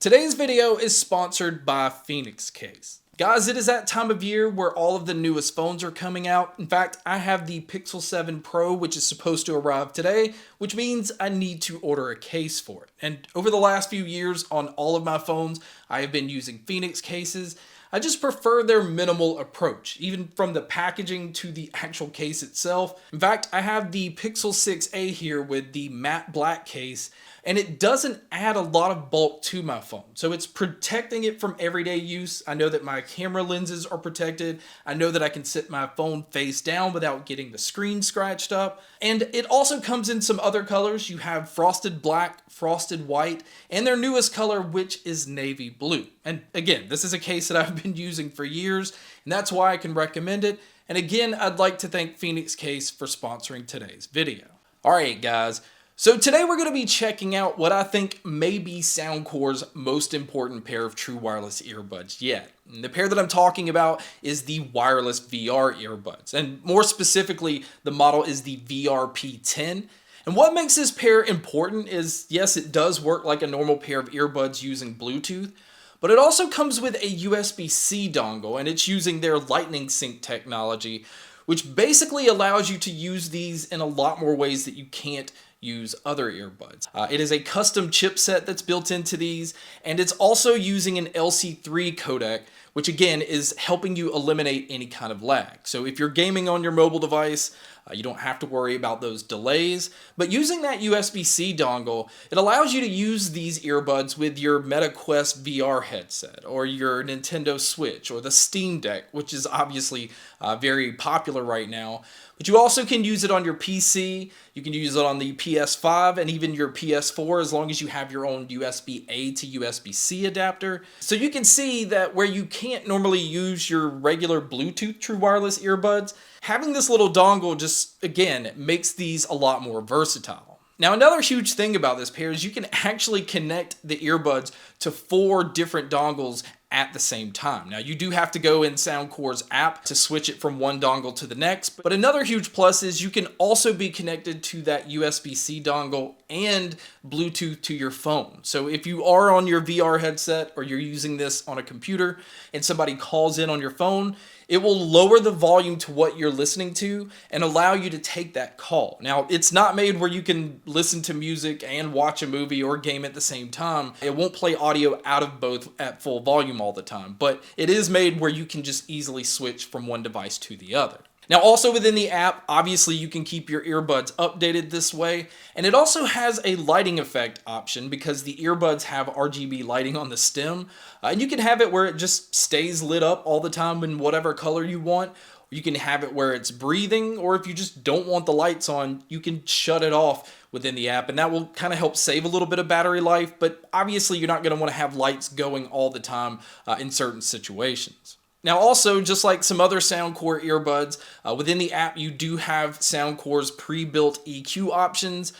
Today's video is sponsored by Phoenix Case. Guys, it is that time of year where all of the newest phones are coming out. In fact, I have the Pixel 7 Pro, which is supposed to arrive today, which means I need to order a case for it. And over the last few years on all of my phones, I have been using Phoenix cases. I just prefer their minimal approach, even from the packaging to the actual case itself. In fact, I have the Pixel 6a here with the matte black case, and it doesn't add a lot of bulk to my phone. So it's protecting it from everyday use. I know that my camera lenses are protected. I know that I can sit my phone face down without getting the screen scratched up. And it also comes in some other colors. You have frosted black, frosted white, and their newest color, which is navy blue. And again, this is a case that I've been using for years, and that's why I can recommend it. And again, I'd like to thank Phoenix Case for sponsoring today's video. All right, guys. So today we're going to be checking out what I think may be Soundcore's most important pair of true wireless earbuds yet. And the pair that I'm talking about is the wireless VR earbuds. And more specifically, the model is the VRP10. And what makes this pair important is, yes, it does work like a normal pair of earbuds using Bluetooth, but it also comes with a USB-C dongle, and it's using their Lightning Sync technology, which basically allows you to use these in a lot more ways that you can't use other earbuds. It is a custom chipset that's built into these, and it's also using an LC3 codec, which again is helping you eliminate any kind of lag. So if you're gaming on your mobile device, you don't have to worry about those delays. But using that USB-C dongle, it allows you to use these earbuds with your Meta Quest VR headset, or your Nintendo Switch, or the Steam Deck, which is obviously very popular right now. But you also can use it on your PC, you can use it on the PS5, and even your PS4, as long as you have your own USB-A to USB-C adapter. So you can see that where you can't normally use your regular Bluetooth true wireless earbuds, having this little dongle just, again, makes these a lot more versatile. Now, another huge thing about this pair is you can actually connect the earbuds to 4 different dongles at the same time. Now, you do have to go in Soundcore's app to switch it from one dongle to the next, but another huge plus is you can also be connected to that USB-C dongle and Bluetooth to your phone. So if you are on your VR headset or you're using this on a computer and somebody calls in on your phone, it will lower the volume to what you're listening to and allow you to take that call. Now, it's not made where you can listen to music and watch a movie or game at the same time. It won't play audio out of both at full volume all the time, but it is made where you can just easily switch from one device to the other. Now, also within the app, obviously you can keep your earbuds updated this way, and it also has a lighting effect option because the earbuds have RGB lighting on the stem, and you can have it where it just stays lit up all the time in whatever color you want. You can have it where it's breathing, or if you just don't want the lights on, you can shut it off within the app, and that will kind of help save a little bit of battery life, but obviously you're not going to want to have lights going all the time in certain situations. Now also, just like some other Soundcore earbuds, within the app you do have Soundcore's pre-built EQ options.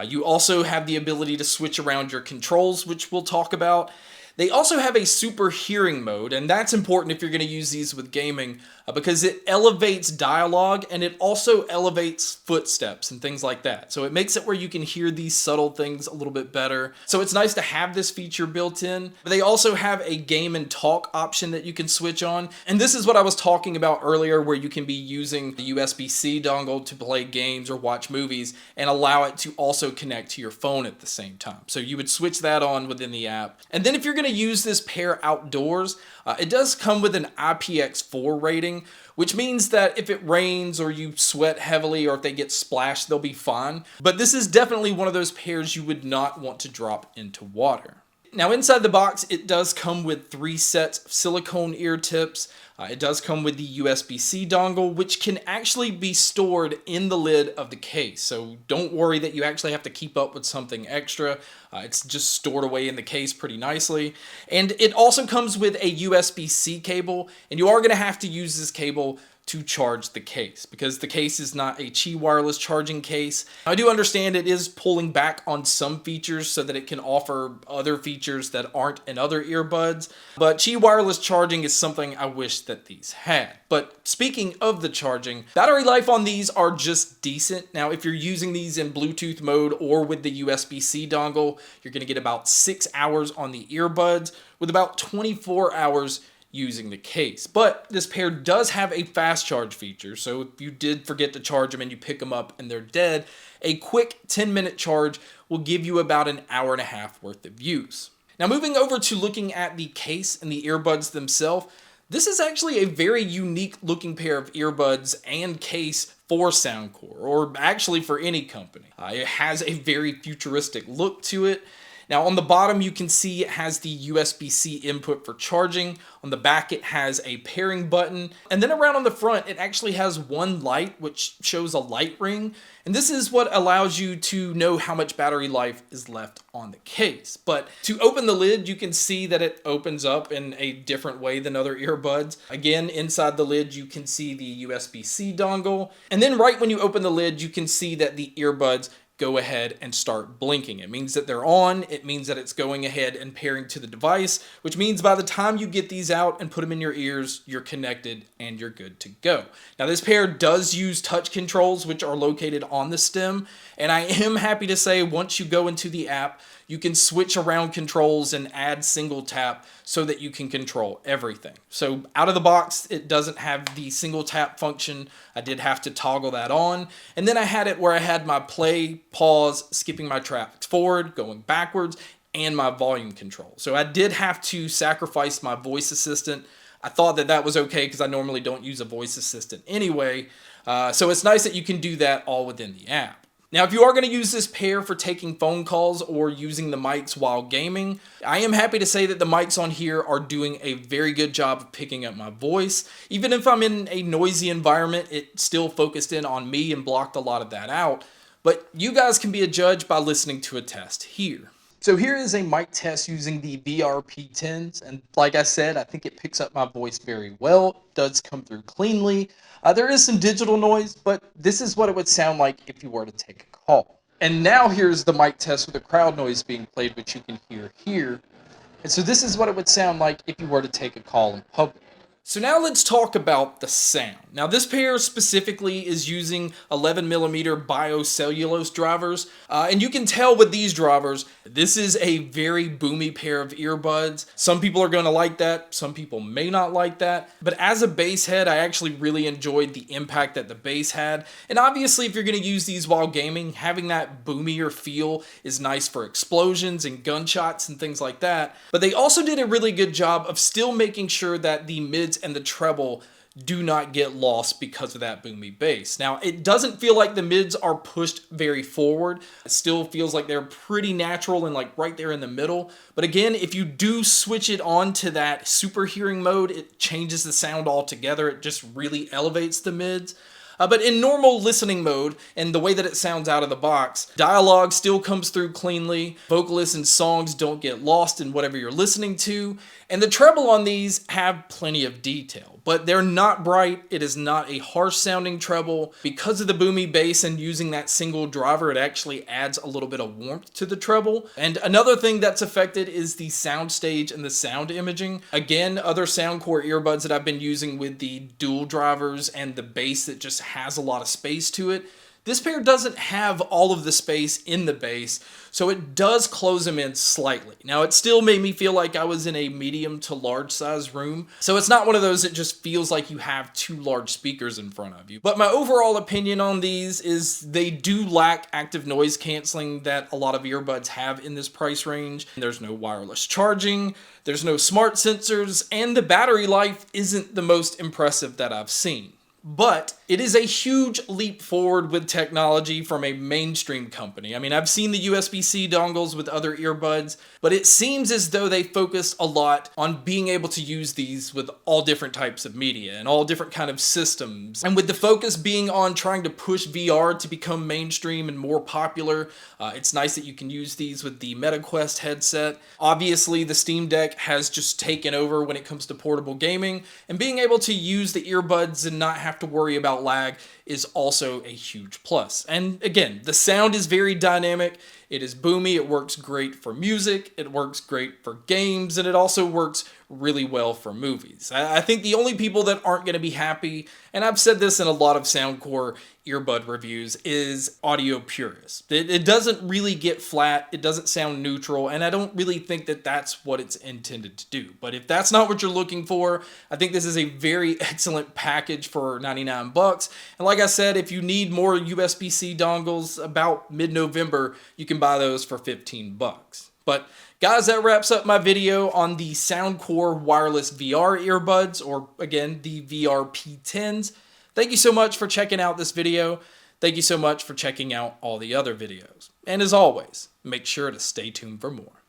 You also have the ability to switch around your controls, which we'll talk about. They also have a super hearing mode, and that's important if you're going to use these with gaming because it elevates dialogue and it also elevates footsteps and things like that. So it makes it where you can hear these subtle things a little bit better. So it's nice to have this feature built in. But they also have a game and talk option that you can switch on. And this is what I was talking about earlier, where you can be using the USB-C dongle to play games or watch movies and allow it to also connect to your phone at the same time. So you would switch that on within the app. And then if you're going to use this pair outdoors, it does come with an IPX4 rating, which means that if it rains or you sweat heavily or if they get splashed, they'll be fine. But this is definitely one of those pairs you would not want to drop into water. Now, inside the box, it does come with 3 sets of silicone ear tips. It does come with the USB-C dongle, which can actually be stored in the lid of the case. So don't worry that you actually have to keep up with something extra. It's just stored away in the case pretty nicely. And it also comes with a USB-C cable, and you are going to have to use this cable to charge the case, because the case is not a Qi wireless charging case. I do understand it is pulling back on some features so that it can offer other features that aren't in other earbuds, but Qi wireless charging is something I wish that these had. But speaking of the charging, battery life on these are just decent. Now, if you're using these in Bluetooth mode or with the USB-C dongle, you're going to get about 6 hours on the earbuds, with about 24 hours using the case. But this pair does have a fast charge feature, so if you did forget to charge them and you pick them up and they're dead, a quick 10-minute charge will give you about an hour and a half worth of use. Now, moving over to looking at the case and the earbuds themselves, this is actually a very unique looking pair of earbuds and case for Soundcore, or actually for any company. It has a very futuristic look to it. Now, on the bottom, you can see it has the USB-C input for charging. On the back, it has a pairing button. And then around on the front, it actually has one light, which shows a light ring. And this is what allows you to know how much battery life is left on the case. But to open the lid, you can see that it opens up in a different way than other earbuds. Again, inside the lid, you can see the USB-C dongle. And then right when you open the lid, you can see that the earbuds go ahead and start blinking. It means that they're on. It means that it's going ahead and pairing to the device, which means by the time you get these out and put them in your ears, you're connected and you're good to go. Now, this pair does use touch controls, which are located on the stem, and I am happy to say once you go into the app, you can switch around controls and add single tap so that you can control everything. So out of the box, it doesn't have the single tap function. I did have to toggle that on. And then I had it where I had my play, pause, skipping my tracks forward, going backwards, and my volume control. So I did have to sacrifice my voice assistant. I thought that that was okay because I normally don't use a voice assistant anyway. So it's nice that you can do that all within the app. Now, if you are going to use this pair for taking phone calls or using the mics while gaming, I am happy to say that the mics on here are doing a very good job of picking up my voice. Even if I'm in a noisy environment, it still focused in on me and blocked a lot of that out. But you guys can be a judge by listening to a test here. So here is a mic test using the VRP10s, and like I said, I think it picks up my voice very well. It does come through cleanly. There is some digital noise, but this is what it would sound like if you were to take a call. And now here's the mic test with the crowd noise being played, which you can hear here. And so this is what it would sound like if you were to take a call in public. So now let's talk about the sound. Now, this pair specifically is using 11mm biocellulose drivers, and you can tell with these drivers, this is a very boomy pair of earbuds. Some people are going to like that, some people may not like that, but as a bass head, I actually really enjoyed the impact that the bass had, and obviously if you're going to use these while gaming, having that boomier feel is nice for explosions and gunshots and things like that, but they also did a really good job of still making sure that the mids and the treble do not get lost because of that boomy bass. Now, it doesn't feel like the mids are pushed very forward. It still feels like they're pretty natural and like right there in the middle. But again, if you do switch it on to that super hearing mode, it changes the sound altogether. It just really elevates the mids. But in normal listening mode, and the way that it sounds out of the box, dialogue still comes through cleanly, vocalists and songs don't get lost in whatever you're listening to, and the treble on these have plenty of detail, but they're not bright. It is not a harsh sounding treble. Because of the boomy bass and using that single driver, it actually adds a little bit of warmth to the treble. And another thing that's affected is the soundstage and the sound imaging. Again, other Soundcore earbuds that I've been using with the dual drivers and the bass that just has a lot of space to it, this pair doesn't have all of the space in the bass, so it does close them in slightly. Now, it still made me feel like I was in a medium to large size room, so it's not one of those that just feels like you have two large speakers in front of you. But my overall opinion on these is they do lack active noise canceling that a lot of earbuds have in this price range. There's no wireless charging, there's no smart sensors, and the battery life isn't the most impressive that I've seen. But it is a huge leap forward with technology from a mainstream company. I mean, I've seen the USB-C dongles with other earbuds, but it seems as though they focused a lot on being able to use these with all different types of media and all different kind of systems. And with the focus being on trying to push VR to become mainstream and more popular, it's nice that you can use these with the MetaQuest headset. Obviously, the Steam Deck has just taken over when it comes to portable gaming, and being able to use the earbuds and not have to worry about lag is also a huge plus. And again, the sound is very dynamic. It is boomy. It works great for music. It works great for games. And it also works really well for movies. I think the only people that aren't going to be happy, and I've said this in a lot of Soundcore earbud reviews, is audio purists. It doesn't really get flat. It doesn't sound neutral. And I don't really think that that's what it's intended to do. But if that's not what you're looking for, I think this is a very excellent package for 99 bucks. And like I said, if you need more USB-C dongles about mid-November, you can buy those for 15 bucks. But guys, that wraps up my video on the Soundcore wireless VR earbuds, or again, the VRP10s. Thank you so much for checking out this video. Thank you so much for checking out all the other videos. And as always, make sure to stay tuned for more.